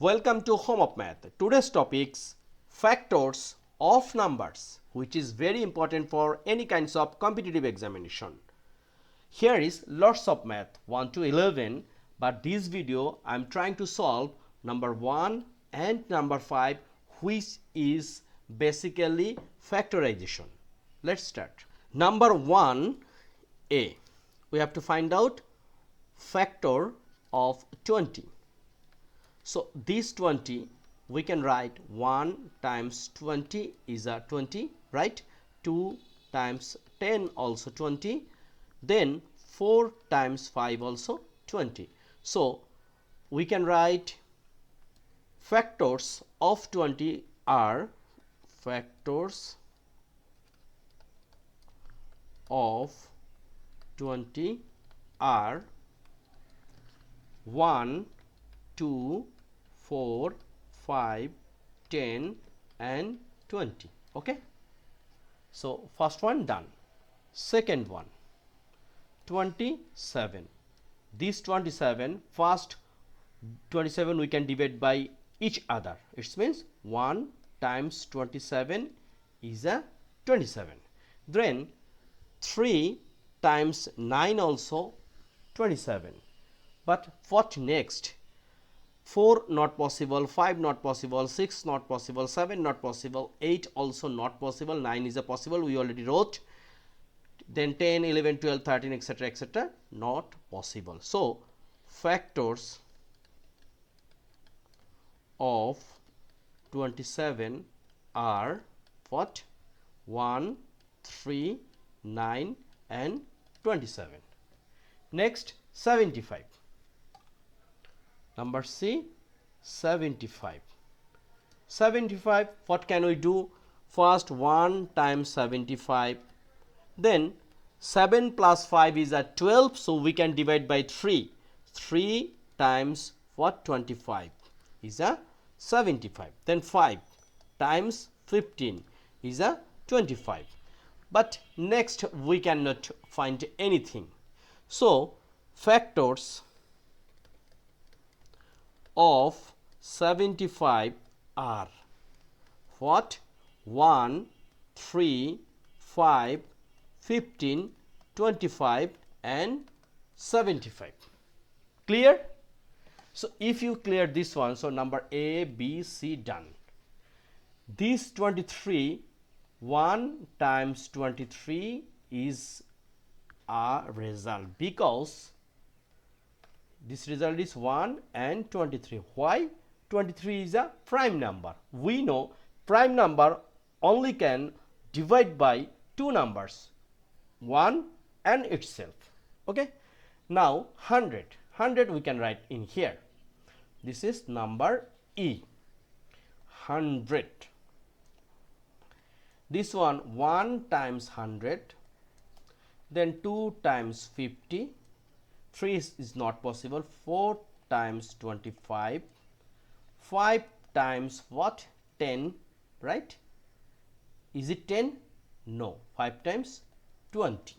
Welcome to Home of Math. Today's topics factors of numbers, which is very important for any kinds of competitive examination. Here is lots of math 1 to 11, but this video I am trying to solve number 1 and number 5, which is basically factorization. Let's start. Number 1a, we have to find out factor of 20. So this 20 we can write 1 times 20 is a 20, right? 2 times 10 also 20, then 4 times 5 also 20. So we can write factors of 20 are factors of 20 are 1, 2, 4, 5, 10 and 20. Okay, so first one done. Second one, 27. This 27, first 27 we can divide by each other. It means 1 times 27 is a 27. Then 3 times 9 also 27. But what next? 4 not possible, 5 not possible, 6 not possible, 7 not possible, 8 also not possible, 9 is a possible, we already wrote. Then 10, 11, 12, 13, etc., etc., not possible. So factors of 27 are what? 1, 3, 9 and 27. Next, 75. Number C, 75. 75, what can we do? First 1 times 75, then 7 plus 5 is a 12, so we can divide by 3. 3 times what? 25 is a 75. Then 5 times 15 is a 25. But next we cannot find anything. So factors of 75 are what? 1, 3, 5, 15, 25 and 75. Clear? So if you clear this one, so number A, B, C done. This 23, 1 times 23 is a result, because this result is 1 and 23. Why? 23 is a prime number. We know prime number only can divide by two numbers, 1 and itself. Okay. Now 100. 100 we can write in here. This is number E. 100. This one times 100, then 2 times 50, 3 is not possible, 4 times 25, 5 times what? 10, right? Is it 10? No. 5 times 20.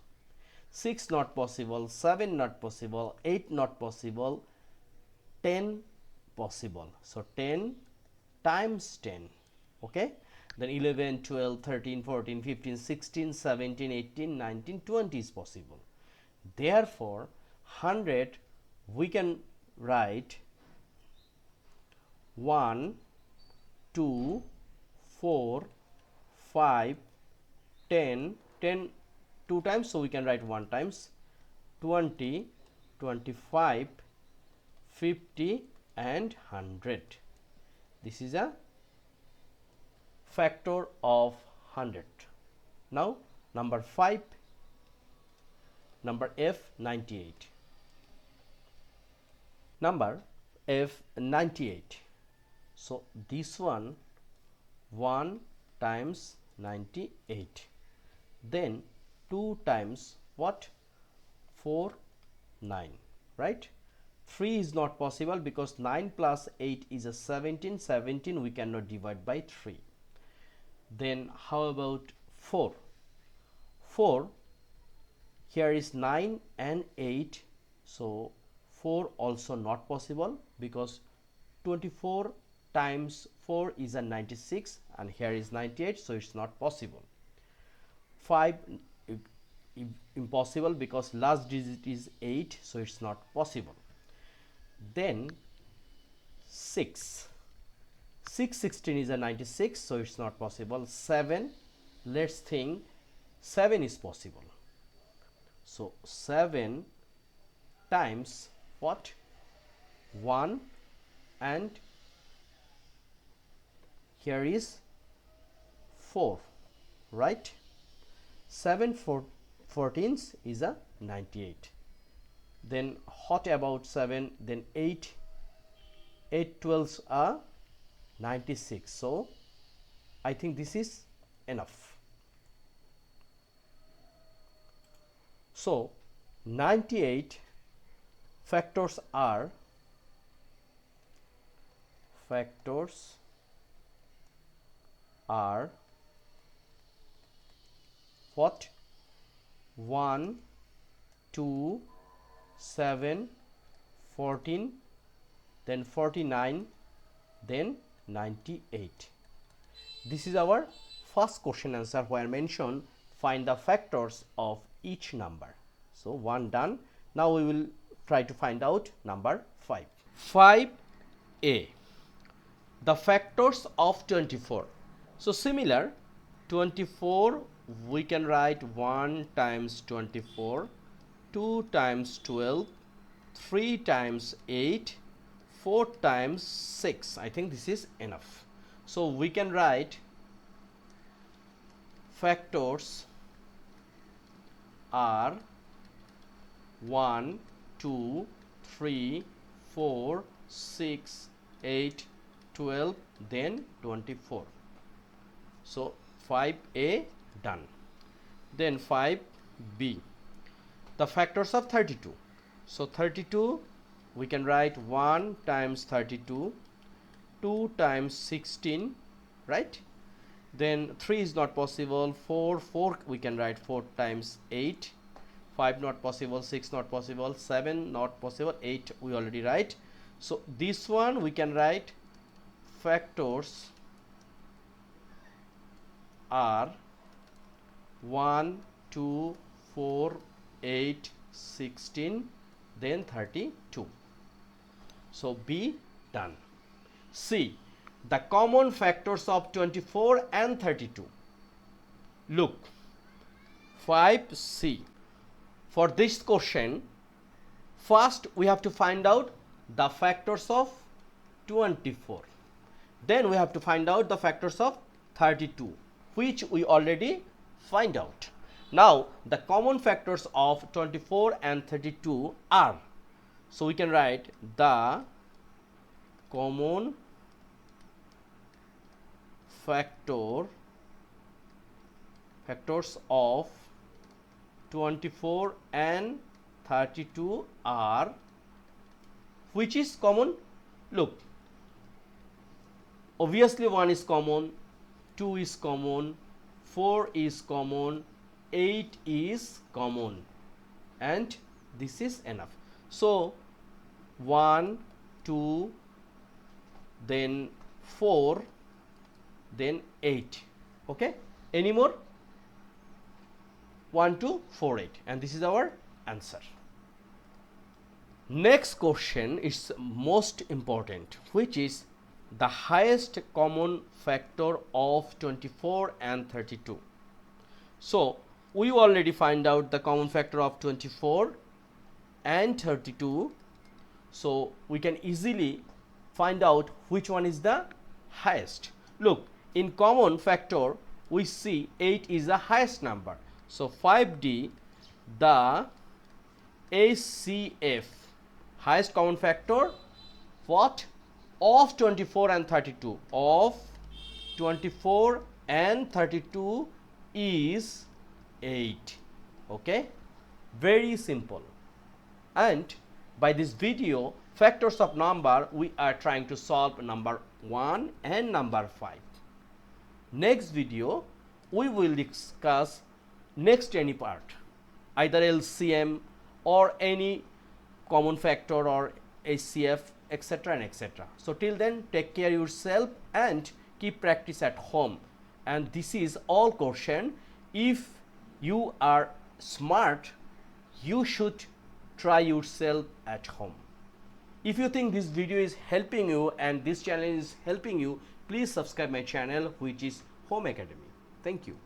6 not possible, 7 not possible, 8 not possible, 10 possible. So 10 times 10. Okay. Then 11, 12, 13, 14, 15, 16, 17, 18, 19, 20 is possible. Therefore 100 we can write 1, 2, 4, 5, 10, 10 2 times, so we can write 1 times, 20, 25, 50 and 100. This is a factor of 100. Now number 5, number F, 98. Number F, 98. So this one 1 times 98, then 2 times what? 4, 9, right? 3 is not possible because 9 plus 8 is a 17. 17 we cannot divide by 3. Then how about 4? 4, here is 9 and 8, so 4 also not possible because 24 times 4 is a 96 and here is 98, so it's not possible. 5 impossible because last digit is 8, so it's not possible. Then 6 16 is a 96, so it's not possible. 7, let's think, 7 is possible. So 7 times what? 1, and here is 4, right? 7 14s is a 98. Then what about 7? Then 8 12s are 96. So I think this is enough. So 98 factors are what? 1 2 7 14, then 49, then 98. This is our first question answer where mentioned find the factors of each number. So 1 done. Now we will try to find out number 5. 5a, the factors of 24. So similar, 24 we can write 1 times 24, 2 times 12, 3 times 8, 4 times 6. I think this is enough. So we can write factors are 1 2 3 4 6 8 12, then 24. So 5a done. Then 5b, the factors of 32. So 32 we can write 1 times 32, 2 times 16, right? Then 3 is not possible. 4 we can write 4 times 8. 5 not possible, 6 not possible, 7 not possible, 8 we already write. So this one we can write factors are 1 2 4 8 16, then 32. So B done. C, the common factors of 24 and 32. Look, 5C. For this question, first we have to find out the factors of 24. Then we have to find out the factors of 32, which we already find out. Now the common factors of 24 and 32 are, so we can write the common factors of 24 and 32 are, which is common? Look, obviously 1 is common, 2 is common, 4 is common, 8 is common, and this is enough. So 1 2, then 4, then 8. Okay, any more? 1 2 4 8, and this is our answer. Next question is most important, which is the highest common factor of 24 and 32. So we already find out the common factor of 24 and 32, so we can easily find out which one is the highest. Look, in common factor we see 8 is the highest number. So 5D, the HCF, highest common factor, what? Of 24 and 32. Of 24 and 32 is 8. Okay, very simple. And by this video, factors of number, we are trying to solve number 1 and number 5. Next video we will discuss next any part, either LCM or any common factor or HCF, etc. and etc. So till then, take care yourself and keep practice at home. And this is all question. If you are smart, you should try yourself at home. If you think this video is helping you and this channel is helping you, please subscribe my channel, which is Home Academy. Thank you.